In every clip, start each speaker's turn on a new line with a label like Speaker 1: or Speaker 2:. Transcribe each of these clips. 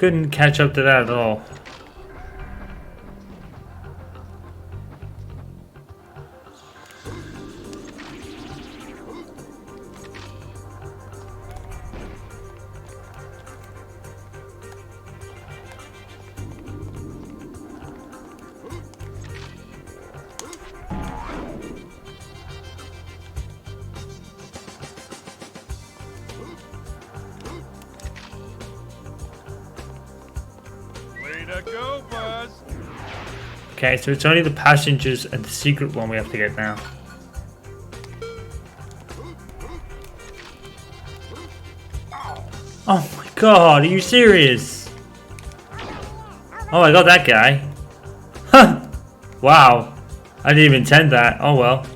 Speaker 1: couldn't catch up to that at all.
Speaker 2: Go, Buzz.
Speaker 1: Okay, so it's only the passengers and the secret one we have to get now. Oh my god, are you serious? Oh, I got that guy. Huh! Wow. I didn't even intend that. Oh well.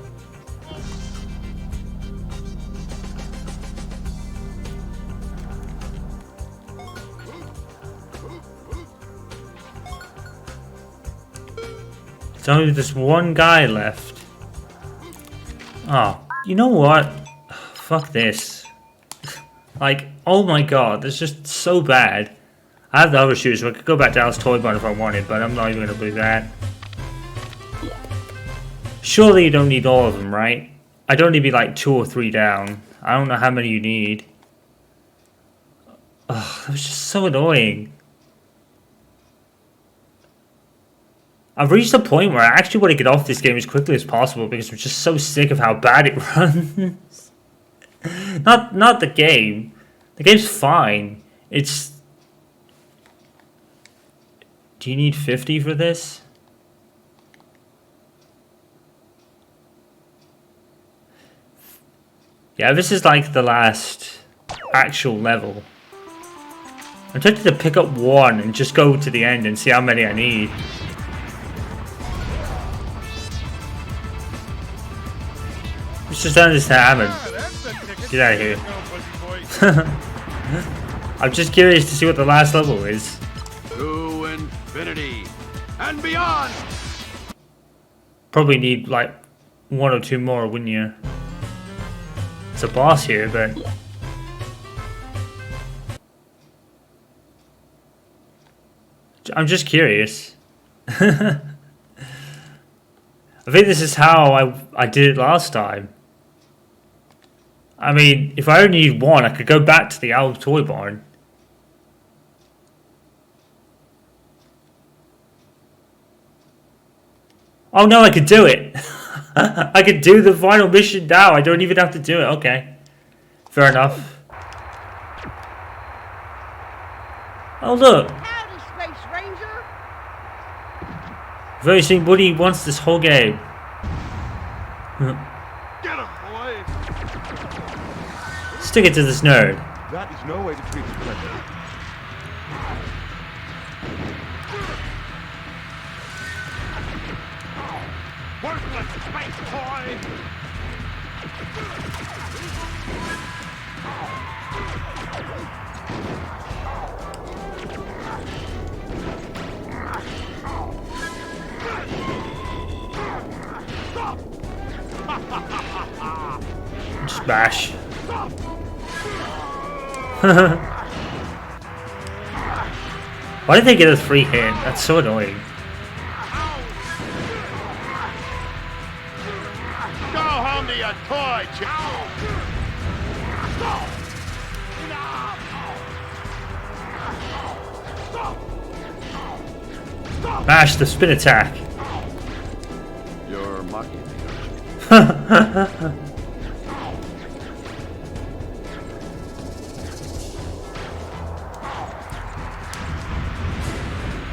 Speaker 1: There's only this one guy left. Oh, you know what? Fuck this. Like, oh my god, this is just so bad. I have the other shoes, so I could go back to Alice Toy Barn if I wanted, but I'm not even gonna do that. Surely you don't need all of them, right? I'd only be like 2 or 3 down. I don't know how many you need. Ugh, that was just so annoying. I've reached a point where I actually want to get off this game as quickly as possible because I'm just so sick of how bad it runs. Not the game. The game's fine. It's... Do you need 50 for this? Yeah, this is like the last actual level. I'm tempted to pick up one and just go to the end and see how many I need. It's just understand. Get out of here. I'm just curious to see what the last level is.
Speaker 2: To infinity and beyond.
Speaker 1: Probably need like 1 or 2 more, wouldn't you? It's a boss here, but I'm just curious. I think this is how I did it last time. I mean, if I only need 1, I could go back to the Owl Toy Barn. Oh no, I could do it! I could do the final mission now, I don't even have to do it, okay. Fair enough. Oh look!
Speaker 3: Howdy, Space Ranger!
Speaker 1: I've only seen Woody once this whole game.
Speaker 2: Get him, boy.
Speaker 1: Stick it to this nerd.
Speaker 4: That is no way to treat a friend.
Speaker 2: Worthless space toy.
Speaker 1: Just bash. Why did they get a free hit? That's so annoying.
Speaker 2: Go home to your toy, Joe.
Speaker 1: Mash the spin attack.
Speaker 2: You're mocking me.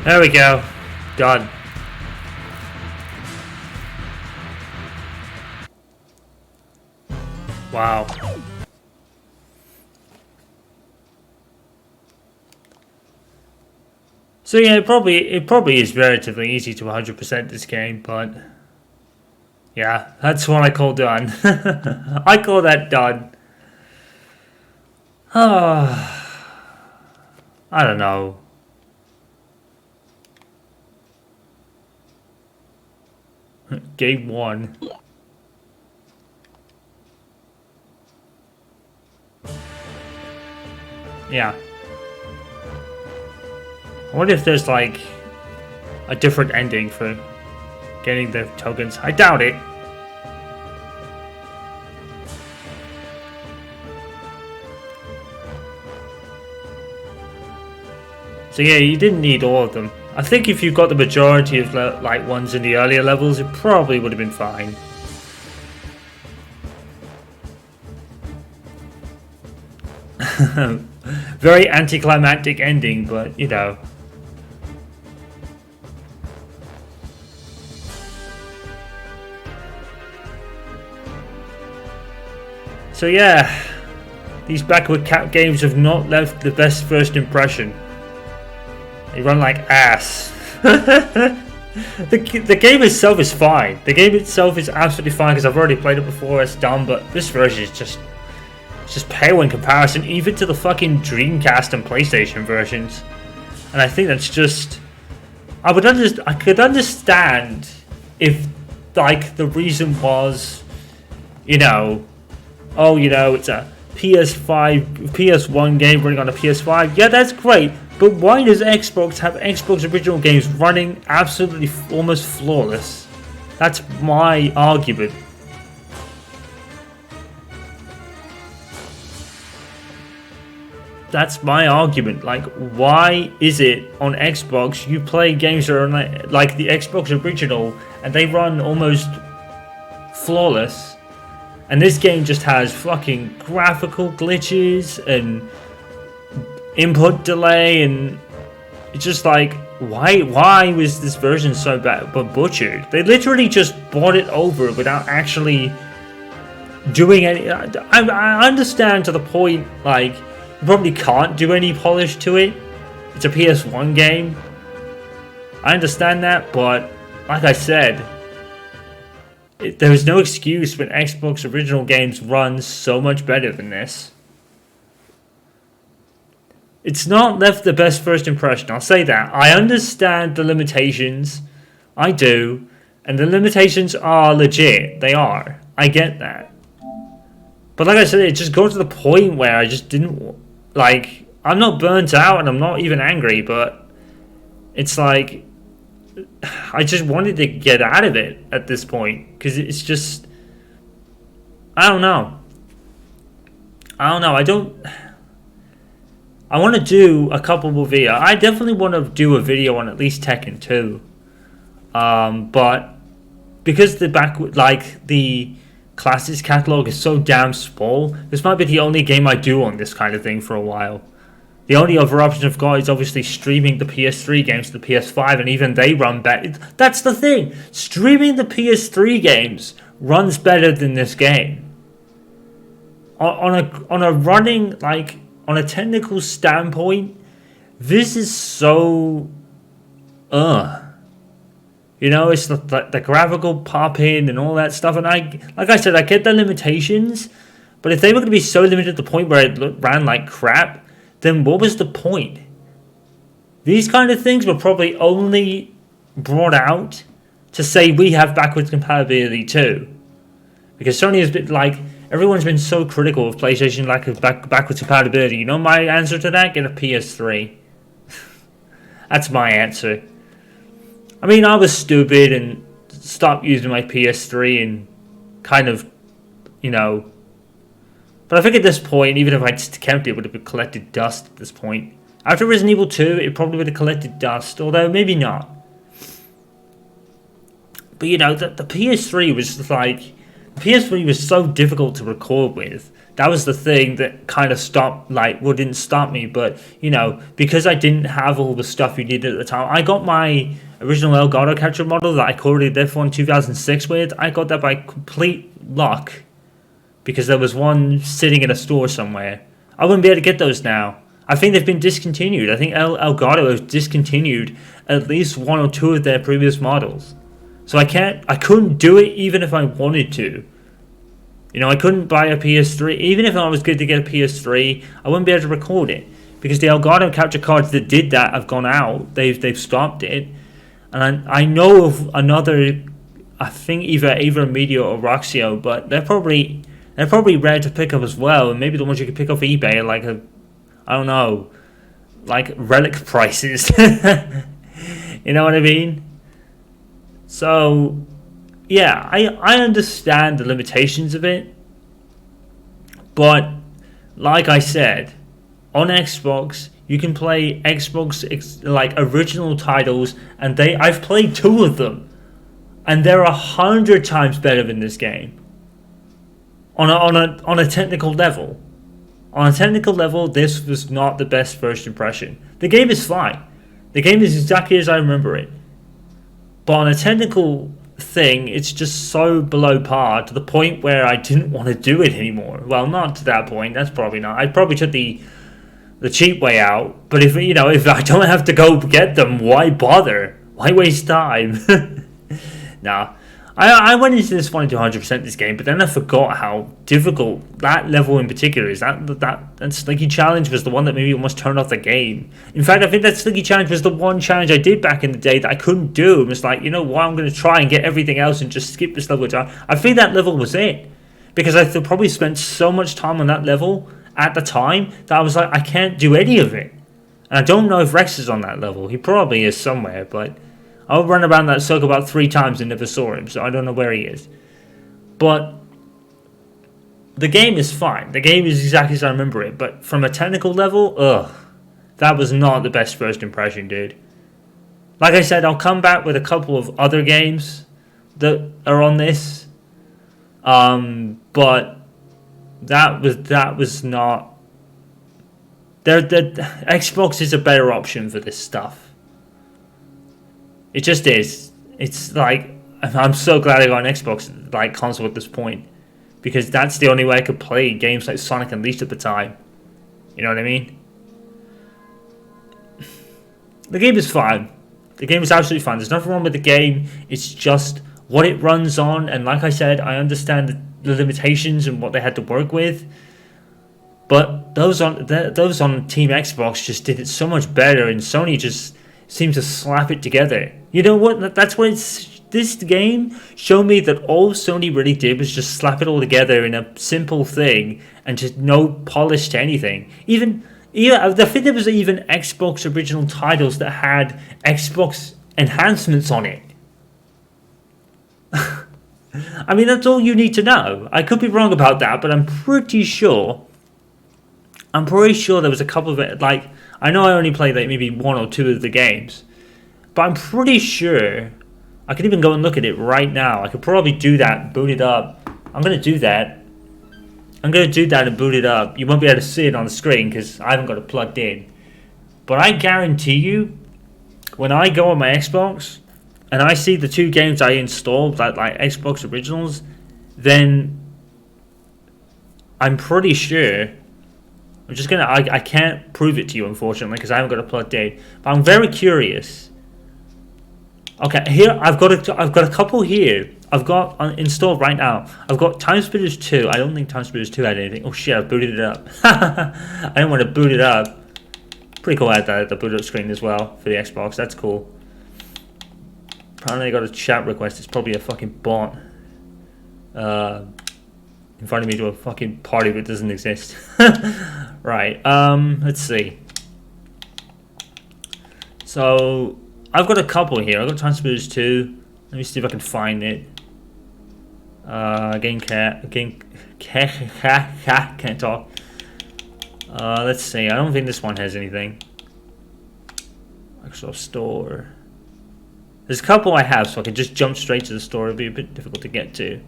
Speaker 1: There we go. Done. Wow. So yeah, it probably is relatively easy to 100% this game, but yeah, that's what I call done. I call that done. I don't know. Game 1. Yeah. I wonder if there's like a different ending for getting the tokens. I doubt it. So yeah, you didn't need all of them. I think if you got the majority of like ones in the earlier levels, it probably would have been fine. Very anticlimactic ending, but you know. So yeah, these backward cap games have not left the best first impression. They run like ass. The game itself is fine. The game itself is absolutely fine because I've already played it before. It's done, but this version is just pale in comparison, even to the fucking Dreamcast and PlayStation versions. And I think that's just. I could understand if like the reason was, you know, oh, you know, it's a PS1 game running on a PS5. Yeah, that's great. But why does Xbox have Xbox original games running absolutely almost flawless? That's my argument. That's my argument. Like, why is it on Xbox you play games that are on like the Xbox original and they run almost flawless, and this game just has fucking graphical glitches and input delay, and it's just like, why was this version so bad but butchered? They literally just bought it over without actually doing any. I understand to the point, like, you probably can't do any polish to it. It's a PS1 game. I understand that, but like I said, there is no excuse when Xbox original games run so much better than this. It's not left the best first impression, I'll say that. I understand the limitations. I do. And the limitations are legit. They are. I get that. But like I said, it just goes to the point where I just didn't. Like, I'm not burnt out and I'm not even angry, but it's like, I just wanted to get out of it at this point. Because it's just. I don't know. I want to do a couple more videos. I definitely want to do a video on at least Tekken 2. But because the Classics catalog is so damn small, this might be the only game I do on this kind of thing for a while. The only other option I've got is obviously streaming the PS3 games to the PS5, and even they run better. That's the thing. Streaming the PS3 games runs better than this game. On a running, like, on a technical standpoint, this is so, you know, it's the graphical pop-in and all that stuff. And like I said, I get the limitations, but if they were going to be so limited to the point where it ran like crap, then what was the point? These kind of things were probably only brought out to say we have backwards compatibility too. Because Sony has been like, everyone's been so critical of PlayStation lack of backwards compatibility. You know my answer to that? Get a PS3. That's my answer. I mean, I was stupid and stopped using my PS3 and kind of, you know. But I think at this point, even if I just kept it, it would have collected dust at this point. After Resident Evil 2, it probably would have collected dust, although maybe not. But you know, the PS3 was like... The PS3 was so difficult to record with. That was the thing that kind of stopped, like, well, didn't stop me, but, you know, because I didn't have all the stuff you needed at the time. I got my original Elgato capture model that I coded this one in 2006 with. I got that by complete luck, because there was one sitting in a store somewhere. I wouldn't be able to get those now. I think they've been discontinued. I think Elgato has discontinued at least one or two of their previous models. So I couldn't do it even if I wanted to. You know, I couldn't buy a PS3. Even if I was good to get a PS3, I wouldn't be able to record it. Because the Elgato capture cards that did that have gone out. They've stopped it. And I know of another, I think either Media or Roxio, but they're probably rare to pick up as well. And maybe the ones you could pick off eBay are like I don't know, like relic prices. You know what I mean? So yeah, I understand the limitations of it, but like I said, on Xbox you can play Xbox like original titles, and I've played 2 of them, and they're 100 times better than this game. On a technical level. On a technical level, this was not the best first impression. The game is fine. The game is exactly as I remember it. But on a technical thing, it's just so below par to the point where I didn't want to do it anymore. Well, not to that point. That's probably not. I probably took the cheap way out. But if I don't have to go get them, why bother? Why waste time? Nah. I went into this wanting to 100% this game, but then I forgot how difficult that level in particular is. That Slinky Challenge was the one that maybe almost turned off the game. In fact, I think that Slinky Challenge was the one challenge I did back in the day that I couldn't do. It was like, you know what, I'm going to try and get everything else and just skip this level. I think that level was it. Because I probably spent so much time on that level at the time that I was like, I can't do any of it. And I don't know if Rex is on that level. He probably is somewhere, but I'll run around that circle about 3 times and never saw him, so I don't know where he is. But the game is fine. The game is exactly as I remember it, but from a technical level, that was not the best first impression, dude. Like I said, I'll come back with a couple of other games that are on this, but that was not. The Xbox is a better option for this stuff. It just is. It's like, I'm so glad I got an Xbox like console at this point, because that's the only way I could play games like Sonic Unleashed at the time. You know what I mean? The game is fine. The game is absolutely fine. There's nothing wrong with the game. It's just what it runs on, and like I said, I understand the limitations and what they had to work with. But those on Team Xbox just did it so much better, and Sony just seemed to slap it together. You know what? That's what this game showed me, that all Sony really did was just slap it all together in a simple thing and just no polish to anything. Even I think there was even Xbox original titles that had Xbox enhancements on it. I mean, that's all you need to know. I could be wrong about that, but I'm pretty sure there was a couple of it. Like, I know I only played like maybe 1 or 2 of the games, but I'm pretty sure I could even go and look at it right now. I could probably do that, boot it up. I'm going to do that. I'm going to do that and boot it up. You won't be able to see it on the screen because I haven't got it plugged in. But I guarantee you, when I go on my Xbox and I see the 2 games I installed, like Xbox Originals, then I'm pretty sure. I'm just gonna. I can't prove it to you, unfortunately, because I haven't got a plugged in. But I'm very curious. Okay, here I've got a couple here. I've got installed right now. I've got Time Splitters 2. I don't think Time Splitters 2 had anything. Oh shit! I booted it up. I didn't want to boot it up. Pretty cool. I had that at the boot up screen as well for the Xbox. That's cool. Apparently, I got a chat request. It's probably a fucking bot. Inviting me to a fucking party that doesn't exist. Right, let's see. So, I've got a couple here. I've got Transmitters 2. Let me see if I can find it. Can't talk. Let's see. I don't think this one has anything. Microsoft Store. There's a couple I have, so I can just jump straight to the store. It'll be a bit difficult to get to.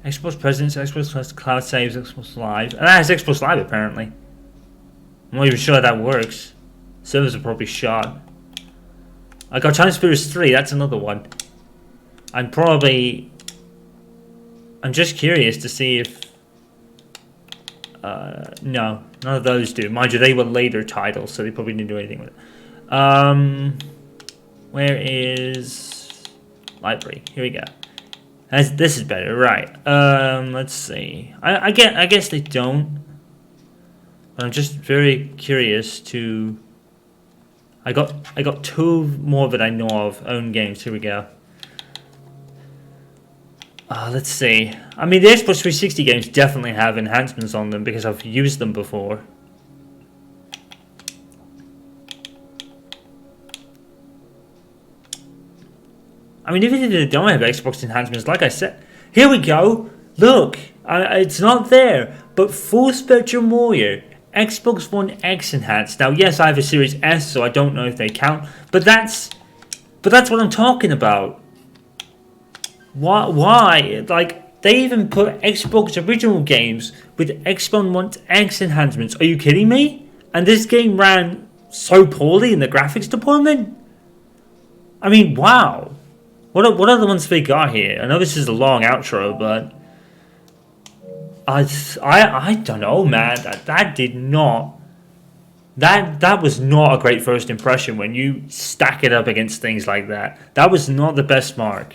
Speaker 1: Xbox Presence, Xbox Cloud Saves, Xbox Live. And that has Xbox Live apparently. I'm not even sure that works. Servers are probably shot. I got Time Spirits 3, that's another one. I'm just curious to see if... no, none of those do. Mind you, they were later titles, so they probably didn't do anything with it. Where is... Library, here we go. This is better, right? Let's see. I guess they don't. But I'm just very curious to. I got 2 more that I know of own games. Here we go. Let's see. I mean, the Xbox 360 games definitely have enhancements on them because I've used them before. I mean, even if they don't have Xbox enhancements, like I said, here we go. Look, it's not there, but Full Spectrum Warrior, Xbox One X enhanced. Now, yes, I have a Series S, so I don't know if they count, but that's what I'm talking about. Why? Like, they even put Xbox original games with Xbox One X enhancements. Are you kidding me? And this game ran so poorly in the graphics department? I mean, wow. What are the ones they got here? I know this is a long outro, but I don't know, man. That did not. That was not a great first impression when you stack it up against things like that. That was not the best mark.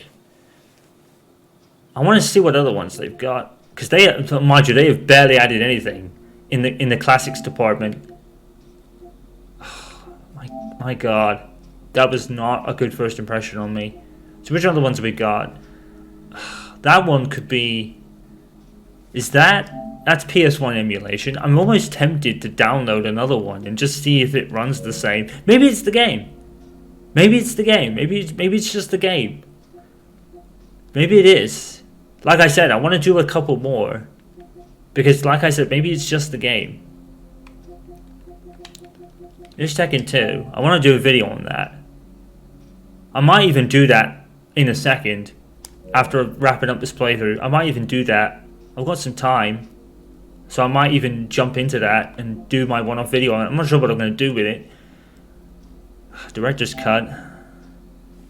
Speaker 1: I want to see what other ones they've got, because mind you, they have barely added anything in the classics department. My God, that was not a good first impression on me. So which other ones have we got? That one could be. That's PS1 emulation. I'm almost tempted to download another one and just see if it runs the same. Maybe it's the game. Maybe it's the game. Maybe it's just the game. Maybe it is. Like I said, I want to do a couple more, because like I said, maybe it's just the game. There's Tekken 2. I want to do a video on that. I might even do that in a second after wrapping up this playthrough. I might even do that. I've got some time, so I might even jump into that and do my one-off video on it. I'm not sure what I'm going to do with it. Director's cut.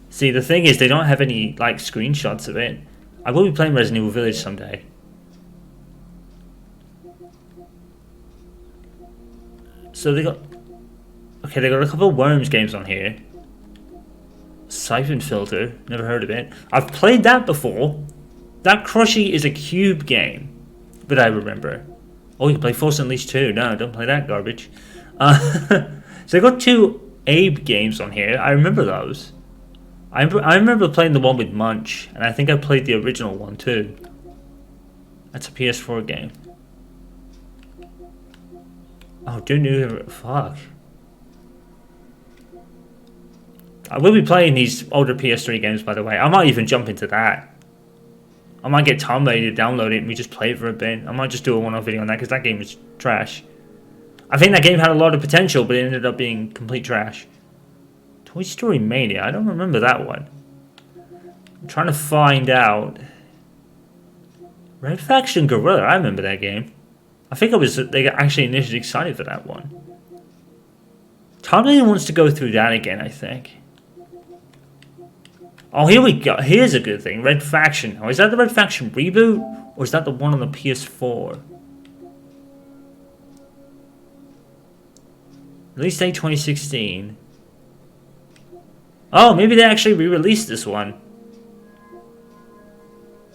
Speaker 1: See, the thing is, they don't have any like screenshots of it. I will be playing Resident Evil Village someday. So they got a couple of Worms games on here. Siphon Filter, never heard of it. I've played that before. That Crushy is a cube game, but I remember. Oh, you can play Force Unleashed 2. No, don't play that garbage. So I got 2 Abe games on here. I remember those. I remember playing the one with Munch, and I think I played the original one too. That's a PS4 game. Oh, do new fuck. I will be playing these older PS3 games, by the way. I might even jump into that. I might get Tom ready to download it and we just play it for a bit. I might just do a one-off video on that, because that game was trash. I think that game had a lot of potential, but it ended up being complete trash. Toy Story Mania, I don't remember that one. I'm trying to find out. Red Faction Gorilla, I remember that game. I think they got actually initially excited for that one. Tom wants to go through that again, I think. Oh, here we go. Here's a good thing. Red Faction. Oh, is that the Red Faction reboot? Or is that the one on the PS4? Release date 2016. Oh, maybe they actually re-released this one.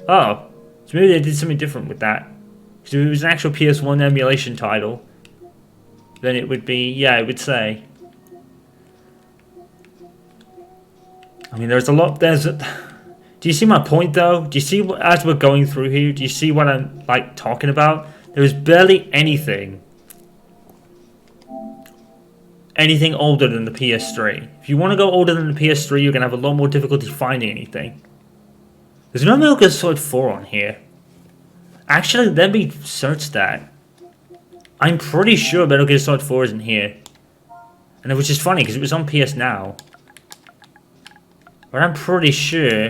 Speaker 1: Oh. So maybe they did something different with that. Because if it was an actual PS1 emulation title, then it would be, yeah, it would say. I mean, there's a lot, do you see my point though? Do you see, as we're going through here, do you see what I'm, like, talking about? There is barely anything older than the PS3. If you want to go older than the PS3, you're going to have a lot more difficulty finding anything. There's no Metal Gear Solid 4 on here. Actually, let me search that. I'm pretty sure Metal Gear Solid 4 isn't here. And which is funny, because it was on PS Now. But I'm pretty sure...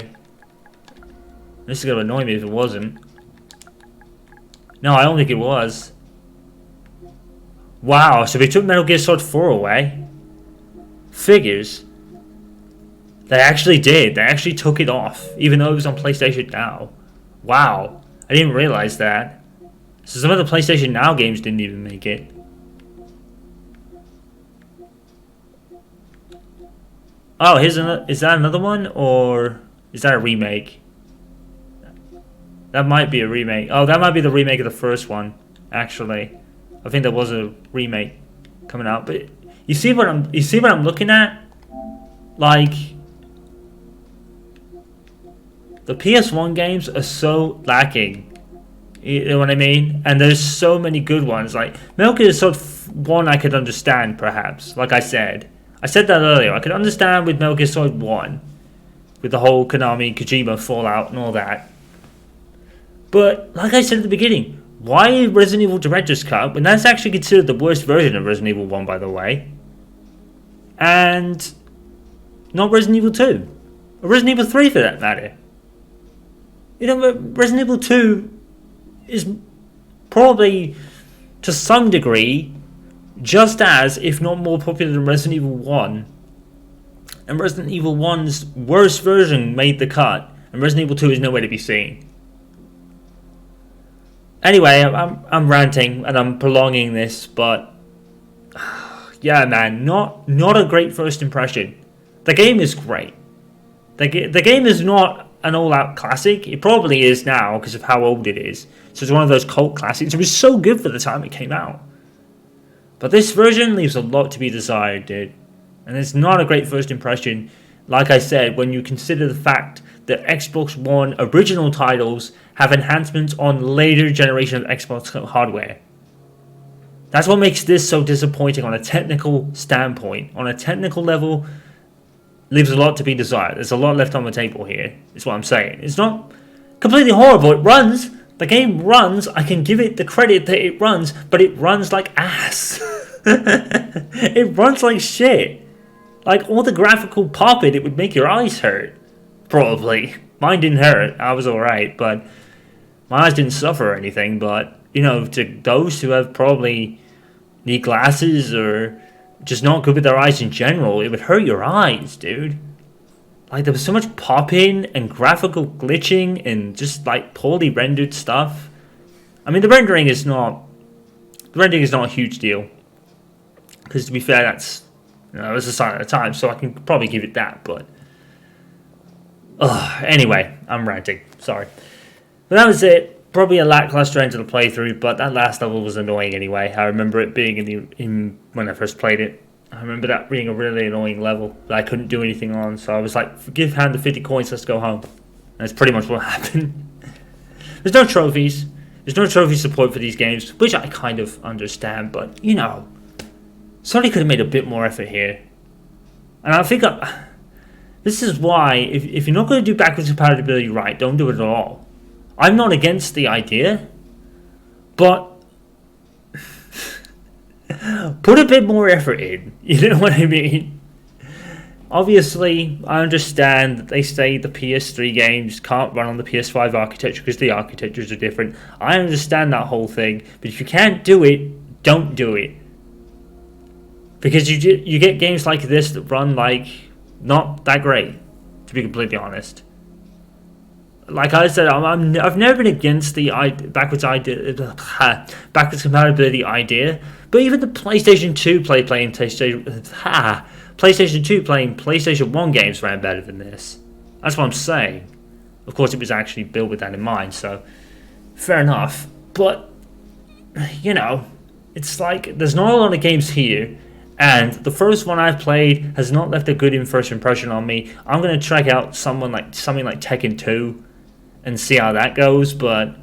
Speaker 1: This is going to annoy me if it wasn't. No, I don't think it was. Wow, so they took Metal Gear Solid 4 away. Figures. They actually did. They actually took it off, even though it was on PlayStation Now. Wow. I didn't realize that. So some of the PlayStation Now games didn't even make it. Oh, here's another. Is that another one, or is that a remake? That might be a remake. Oh, that might be the remake of the first one, actually. I think there was a remake coming out, but you see what I'm looking at? Like, the PS1 games are so lacking. You know what I mean? And there's so many good ones. Like Metal Gear Solid 1 I could understand, perhaps. Like I said that earlier. I could understand with Metal Gear Solid 1. with the whole Konami Kojima fallout and all that. But like I said at the beginning, why Resident Evil Director's Cut when that's actually considered the worst version of Resident Evil 1, by the way? And not Resident Evil 2. Or Resident Evil 3 for that matter. You know, Resident Evil 2 is probably, to some degree, just as, if not more popular than Resident Evil 1. And Resident Evil 1's worst version made the cut, and Resident Evil 2 is nowhere to be seen. Anyway, I'm ranting and I'm prolonging this, but yeah, man, not a great first impression. The game is great. The game is not an all-out classic. It probably is now because of how old it is. So it's one of those cult classics. It was so good for the time it came out. But this version leaves a lot to be desired, dude. And it's not a great first impression, like I said, when you consider the fact that Xbox One original titles have enhancements on later generation of Xbox hardware. That's what makes this so disappointing on a technical standpoint. On a technical level, leaves a lot to be desired. There's a lot left on the table here, is what I'm saying. It's not completely horrible. It runs. The game runs. I can give it the credit that it runs, but it runs like ass. It runs like shit. Like, all the graphical popping, it would make your eyes hurt. Probably. Mine didn't hurt. I was alright, but my eyes didn't suffer or anything. But, you know, to those who have probably need glasses or just not good with their eyes in general, it would hurt your eyes, dude. Like, there was so much popping and graphical glitching and just, like, poorly rendered stuff. I mean, the rendering is not a huge deal. Because, to be fair, that's, you know, it was a sign at the time, so I can probably give it that, but anyway, I'm ranting. Sorry. But that was it. Probably a lackluster end to the playthrough, but that last level was annoying anyway. I remember it being in when I first played it. I remember that being a really annoying level that I couldn't do anything on, so I was like, give hand the 50 coins, let's go home. And that's pretty much what happened. There's no trophies. There's no trophy support for these games, which I kind of understand, but, you know, Sony could have made a bit more effort here. And I think this is why, if you're not going to do backwards compatibility right, don't do it at all. I'm not against the idea, but put a bit more effort in. You know what I mean? Obviously, I understand that they say the PS3 games can't run on the PS5 architecture because the architectures are different. I understand that whole thing, but if you can't do it, don't do it. Because you get games like this that run like not that great, to be completely honest. Like I said, I've never been against the backwards compatibility idea, but even the PlayStation 2 PlayStation 2 playing PlayStation 1 games ran better than this. That's what I'm saying. Of course, it was actually built with that in mind, so fair enough. But you know, it's like there's not a lot of games here. And the first one I've played has not left a good first impression on me. I'm going to check out something like Tekken 2 and see how that goes. But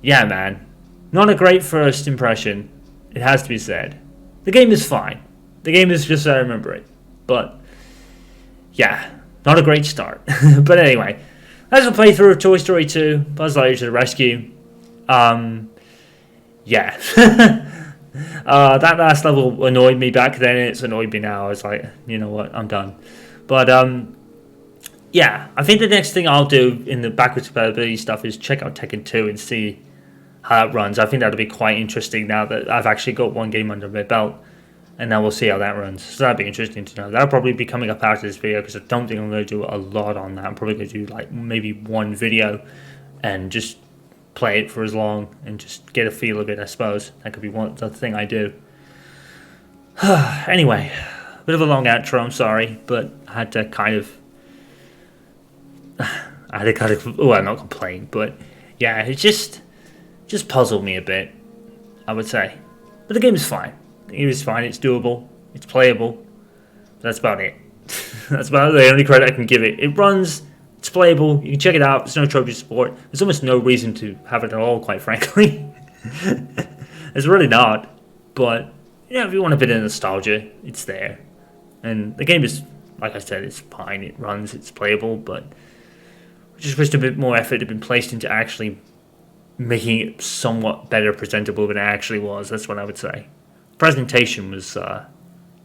Speaker 1: yeah, man, not a great first impression. It has to be said. The game is fine. The game is just as I remember it. But yeah, not a great start. But anyway, that's a playthrough of Toy Story 2. Buzz Lightyear to the rescue. Yeah. That last level annoyed me back then, and it's annoyed me now. It's like, you know what, I'm done. But yeah, I think the next thing I'll do in the backwards compatibility stuff is check out Tekken 2 and see how that runs. I think that'll be quite interesting now that I've actually got one game under my belt, and now we'll see how that runs. So that'll be interesting to know. That'll probably be coming up after this video because I don't think I'm going to do a lot on that. I'm probably going to do like maybe one video and just play it for as long and just get a feel of it, I suppose. That could be the thing I do. Anyway, a bit of a long outro, I'm sorry, but I had to kind of well, not complain, but yeah, it just puzzled me a bit, I would say. But the game is fine. The game is fine, it's doable, it's playable. That's about it. That's about the only credit I can give it. It runs. It's playable. You can check it out. There's no trophy support. There's almost no reason to have it at all, quite frankly. There's really not. But, you know, if you want a bit of nostalgia, it's there. And the game is like I said, it's fine, it runs, it's playable, but I just wished a bit more effort had been placed into actually making it somewhat better presentable than it actually was. That's what I would say. Presentation was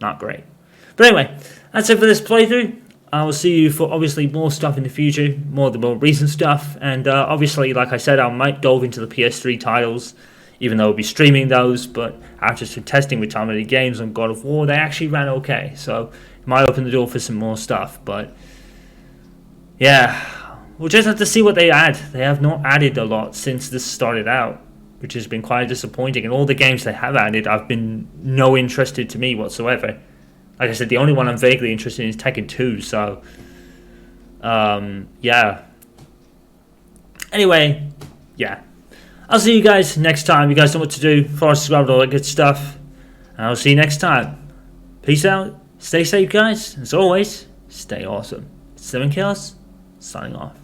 Speaker 1: not great. But anyway, that's it for this playthrough. I will see you for obviously more stuff in the future, more of the more recent stuff, and obviously, like I said, I might delve into the PS3 titles, even though I'll be streaming those, but after some testing with some of the games on God of War, they actually ran okay, so it might open the door for some more stuff, but yeah, we'll just have to see what they add. They have not added a lot since this started out, which has been quite disappointing, and all the games they have added have been no interested to me whatsoever. Like I said, the only one I'm vaguely interested in is Tekken 2, so yeah. Anyway, yeah. I'll see you guys next time. You guys know what to do. Follow, subscribe, all that good stuff. And I'll see you next time. Peace out. Stay safe, guys. As always, stay awesome. 7 Kills, signing off.